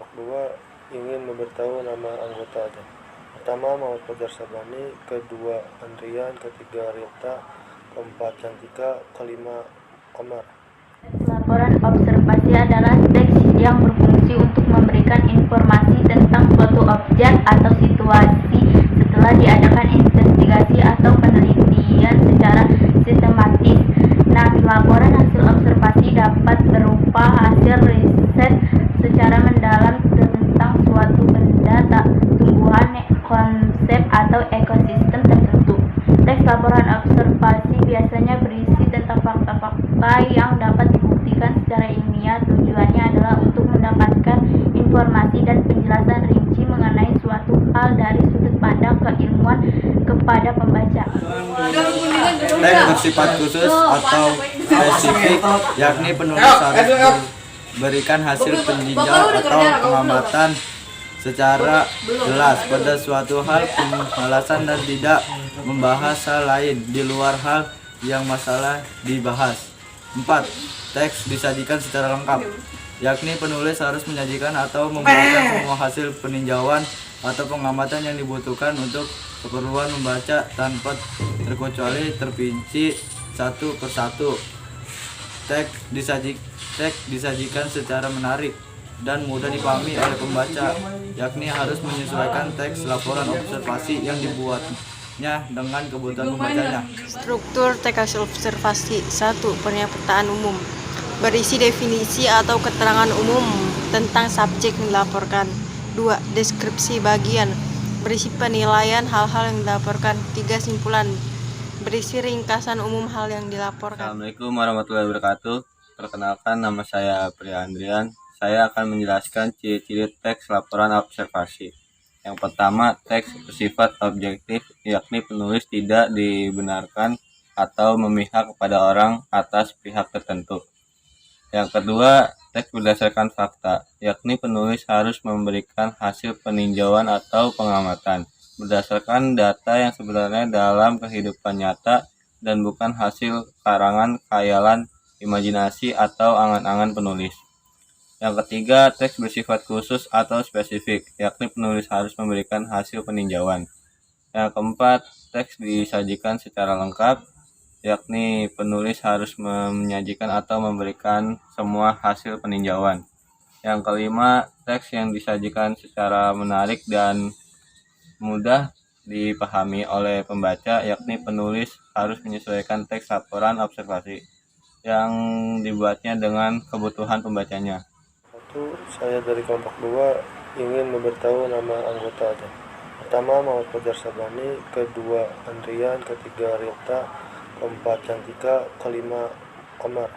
kelompok 2 ingin memberitahu nama anggotanya. Pertama, Muhammad Fajar Sabani, kedua Andrian, ketiga Rita, keempat Cantika, kelima Omar. Laporan observasi adalah teks yang berfungsi untuk memberikan informasi tentang suatu objek atau situasi setelah diadakan investigasi atau penelitian secara sistematis. Nah, laporan hasil observasi dapat berupa hasil riset secara mendalam tentang suatu benda, tumbuhan, konsep, atau ekosistem tertentu. Teks laporan observasi biasanya berisi tentang fakta-fakta yang dapat dibuktikan secara ilmiah. Tujuannya adalah untuk mendapatkan informasi dan penjelasan rinci mengenai suatu hal dari sudut pandang keilmuan kepada pembaca. Teks bersifat khusus atau spesifik, yakni penulis harus memberikan hasil peninjau atau pengamatan secara jelas pada suatu hal pembahasan dan tidak membahas hal lain di luar hal yang masalah dibahas. 4. Teks disajikan secara lengkap, yakni penulis harus menyajikan atau memberikan semua hasil peninjauan atau pengamatan yang dibutuhkan untuk keperluan membaca tanpa terkecuali terperinci satu persatu. Teks disajikan secara menarik dan mudah dipahami oleh pembaca, yakni harus menyesuaikan teks laporan observasi yang dibuatnya dengan kebutuhan pembacanya. Struktur teks observasi. 1. Pernyataan umum, berisi definisi atau keterangan umum tentang subjek yang dilaporkan. 2. Deskripsi bagian, berisi penilaian hal-hal yang dilaporkan. 3. Simpulan, berisi ringkasan umum hal yang dilaporkan. Assalamualaikum warahmatullahi wabarakatuh. Perkenalkan, nama saya Pria Andrian. Saya akan menjelaskan ciri-ciri teks laporan observasi. Yang pertama, teks bersifat objektif, yakni penulis tidak dibenarkan atau memihak kepada orang atas pihak tertentu. Yang kedua, teks berdasarkan fakta, yakni penulis harus memberikan hasil peninjauan atau pengamatan berdasarkan data yang sebenarnya dalam kehidupan nyata dan bukan hasil karangan, khayalan, imajinasi, atau angan-angan penulis. Yang ketiga, teks bersifat khusus atau spesifik, yakni penulis harus memberikan hasil peninjauan. Yang keempat, teks disajikan secara lengkap, yakni penulis harus menyajikan atau memberikan semua hasil peninjauan. Yang kelima, teks yang disajikan secara menarik dan mudah dipahami oleh pembaca, yakni penulis harus menyesuaikan teks laporan observasi yang dibuatnya dengan kebutuhan pembacanya. Saya dari kelompok 2 ingin memberitahu nama anggotanya. Pertama, Muhammad Fajar Sabani, kedua Andrian, ketiga Rita, keempat Cantika, kelima Omar.